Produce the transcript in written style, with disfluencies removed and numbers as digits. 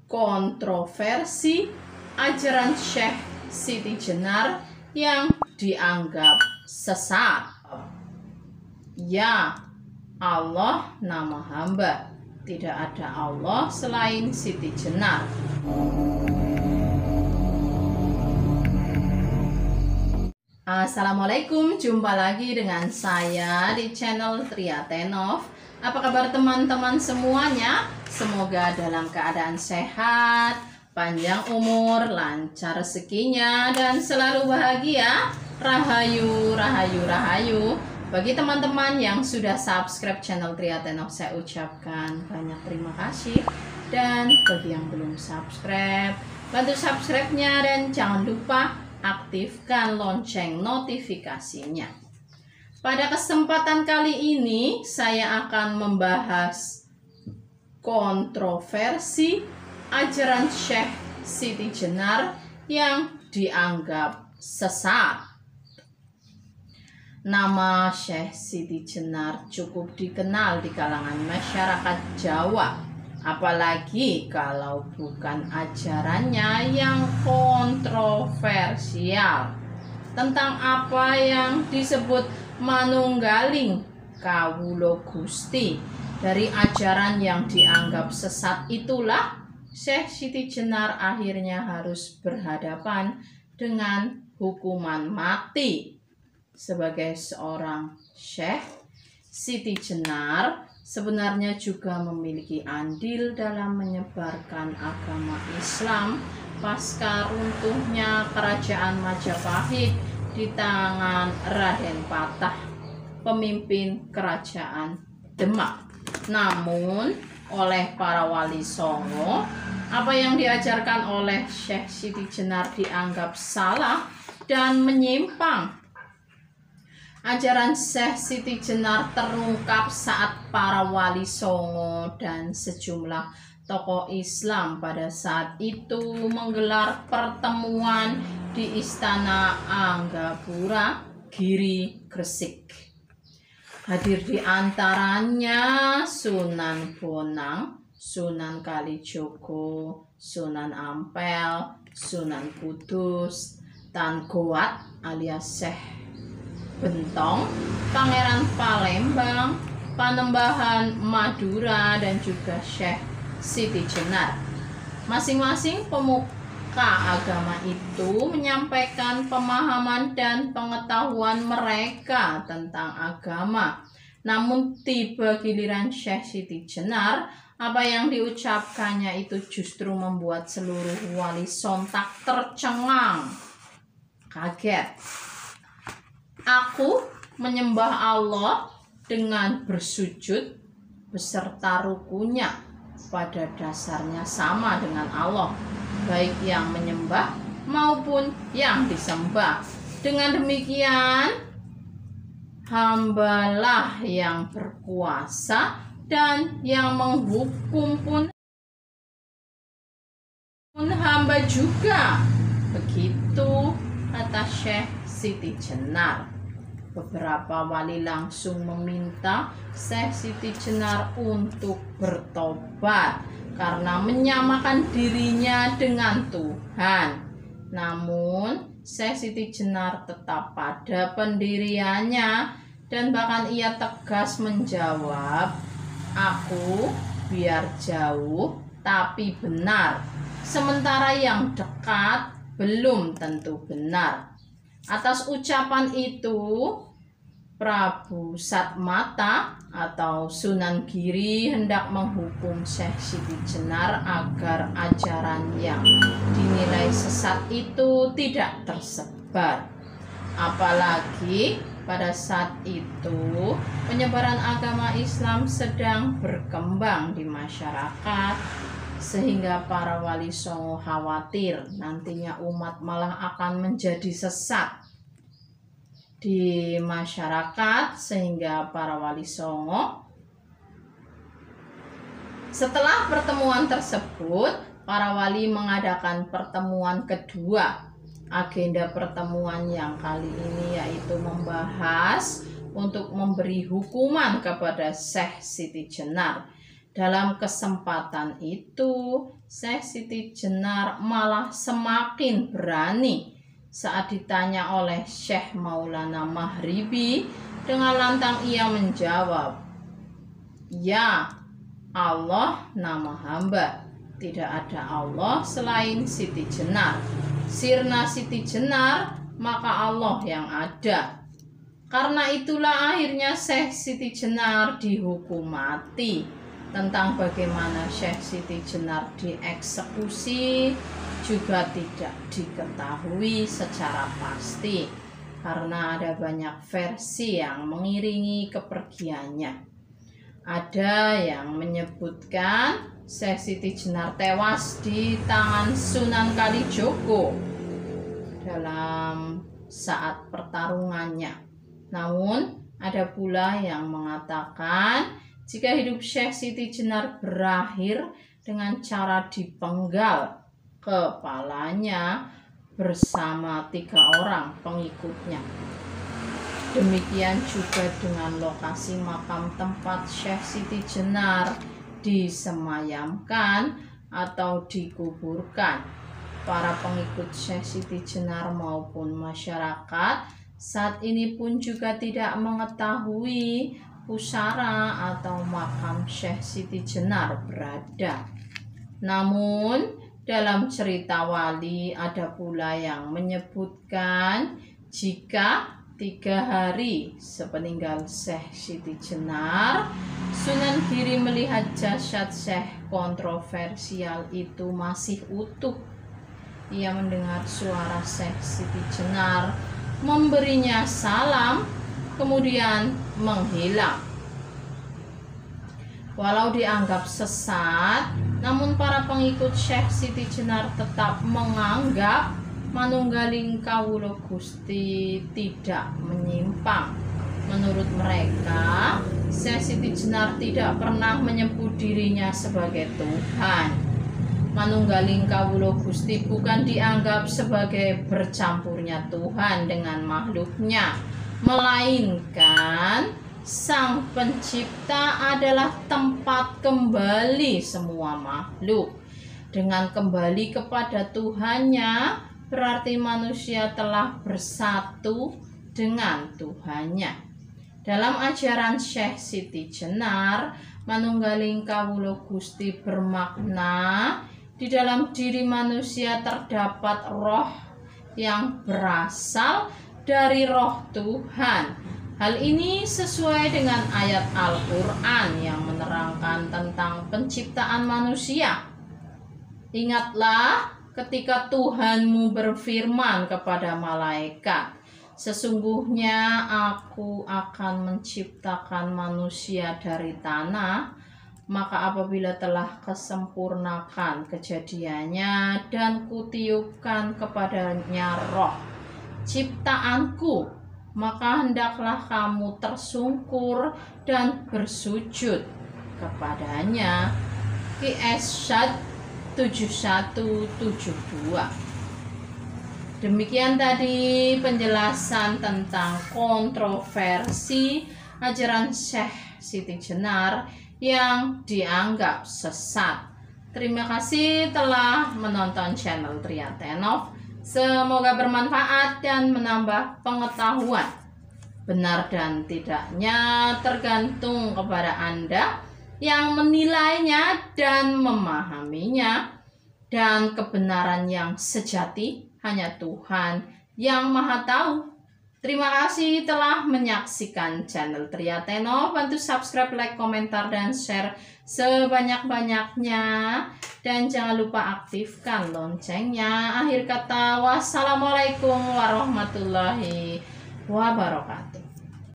kontroversi ajaran Syekh Siti Jenar yang dianggap sesat. Ya Allah nama hamba, tidak ada Allah selain Siti Jenar. Assalamualaikum, jumpa lagi dengan saya di channel Tria Tenov. Apa kabar teman-teman semuanya? Semoga dalam keadaan sehat, panjang umur, lancar rezekinya, dan selalu bahagia. Rahayu, rahayu, rahayu. Bagi teman-teman yang sudah subscribe channel Tria Tenov, saya ucapkan banyak terima kasih. Dan bagi yang belum subscribe, bantu subscribe-nya dan jangan lupa aktifkan lonceng notifikasinya. Pada kesempatan kali ini saya akan membahas kontroversi ajaran Syekh Siti Jenar yang dianggap sesat. Nama Syekh Siti Jenar cukup dikenal di kalangan masyarakat Jawa, apalagi kalau bukan ajarannya yang kontroversial tentang apa yang disebut manunggaling kawula Gusti. Dari ajaran yang dianggap sesat itulah Syekh Siti Jenar akhirnya harus berhadapan dengan hukuman mati. Sebagai seorang Syekh, Siti Jenar sebenarnya juga memiliki andil dalam menyebarkan agama Islam pasca runtuhnya kerajaan Majapahit di tangan Raden Patah, pemimpin kerajaan Demak. Namun oleh para wali songo, apa yang diajarkan oleh Syekh Siti Jenar dianggap salah dan menyimpang. Ajaran Syekh Siti Jenar terungkap saat para wali songo dan sejumlah tokoh Islam pada saat itu menggelar pertemuan di Istana Anggapura, Giri, Gresik. Hadir di antaranya Sunan Bonang, Sunan Kalijogo, Sunan Ampel, Sunan Kudus, Tan Goat alias Syekh Bentong, Pangeran Palembang, Panembahan Madura, dan juga Syekh Siti Jenar. Masing-masing pemuka agama itu menyampaikan pemahaman dan pengetahuan mereka tentang agama. Namun tiba giliran Syekh Siti Jenar, apa yang diucapkannya itu justru membuat seluruh wali sontak tercengang, kaget. Aku menyembah Allah dengan bersujud beserta rukunya, pada dasarnya sama dengan Allah, baik yang menyembah maupun yang disembah. Dengan demikian, hambalah yang berkuasa dan yang menghukum pun hamba juga. Begitu kata Syekh Siti Jenar. Beberapa wali langsung meminta Syekh Siti Jenar untuk bertobat karena menyamakan dirinya dengan Tuhan. Namun Syekh Siti Jenar tetap pada pendiriannya dan bahkan ia tegas menjawab, "Aku biar jauh tapi benar, sementara yang dekat belum tentu benar." Atas ucapan itu, Prabu Satmata atau Sunan Giri hendak menghukum Syekh Siti Jenar agar ajaran yang dinilai sesat itu tidak tersebar. Apalagi pada saat itu penyebaran agama Islam sedang berkembang di masyarakat, sehingga para wali songo khawatir nantinya umat malah akan menjadi sesat di masyarakat, sehingga para wali songo setelah pertemuan tersebut, para wali mengadakan pertemuan kedua. Agenda pertemuan yang kali ini yaitu membahas untuk memberi hukuman kepada Syekh Siti Jenar. Dalam kesempatan itu, Syekh Siti Jenar malah semakin berani saat ditanya oleh Syekh Maulana Mahribi. Dengan lantang ia menjawab, "Ya, Allah nama hamba. Tidak ada Allah selain Siti Jenar. Sirna Siti Jenar, maka Allah yang ada." Karena itulah akhirnya Syekh Siti Jenar dihukum mati. Tentang bagaimana Syekh Siti Jenar dieksekusi juga tidak diketahui secara pasti, karena ada banyak versi yang mengiringi kepergiannya. Ada yang menyebutkan Syekh Siti Jenar tewas di tangan Sunan Kalijogo dalam saat pertarungannya. Namun ada pula yang mengatakan jika hidup Syekh Siti Jenar berakhir dengan cara dipenggal kepalanya bersama 3 orang pengikutnya. Demikian juga dengan lokasi makam tempat Syekh Siti Jenar disemayamkan atau dikuburkan. Para pengikut Syekh Siti Jenar maupun masyarakat saat ini pun juga tidak mengetahui pusara atau makam Syekh Siti Jenar berada. Namun dalam cerita wali ada pula yang menyebutkan jika 3 hari sepeninggal Syekh Siti Jenar, Sunan Giri melihat jasad Syekh kontroversial itu masih utuh. Ia mendengar suara Syekh Siti Jenar memberinya salam, kemudian menghilang. Walau dianggap sesat, namun para pengikut Syekh Siti Jenar tetap menganggap manunggaling kawula Gusti tidak menyimpang. Menurut mereka, Syekh Siti Jenar tidak pernah menyebut dirinya sebagai Tuhan. Manunggaling kawula Gusti bukan dianggap sebagai bercampurnya Tuhan dengan makhluknya, melainkan Sang Pencipta adalah tempat kembali semua makhluk. Dengan kembali kepada Tuhannya, berarti manusia telah bersatu dengan Tuhannya. Dalam ajaran Syekh Siti Jenar, manunggaling kawula Gusti bermakna di dalam diri manusia terdapat roh yang berasal dari roh Tuhan. Hal ini sesuai dengan ayat Al-Quran yang menerangkan tentang penciptaan manusia. Ingatlah ketika Tuhanmu berfirman kepada malaikat, "Sesungguhnya aku akan menciptakan manusia dari tanah, maka apabila telah kesempurnakan kejadiannya dan kutiupkan kepadanya roh ciptaanku, maka hendaklah kamu tersungkur dan bersujud kepadanya." QS 7172. Demikian tadi penjelasan tentang kontroversi ajaran Syekh Siti Jenar yang dianggap sesat. Terima kasih telah menonton channel Triatenov. Semoga bermanfaat dan menambah pengetahuan. Benar dan tidaknya tergantung kepada Anda yang menilainya dan memahaminya. Dan kebenaran yang sejati hanya Tuhan yang Maha Tahu. Terima kasih telah menyaksikan channel Triatenov. Bantu subscribe, like, komentar, dan share sebanyak-banyaknya. Dan jangan lupa aktifkan loncengnya. Akhir kata, wassalamualaikum warahmatullahi wabarakatuh.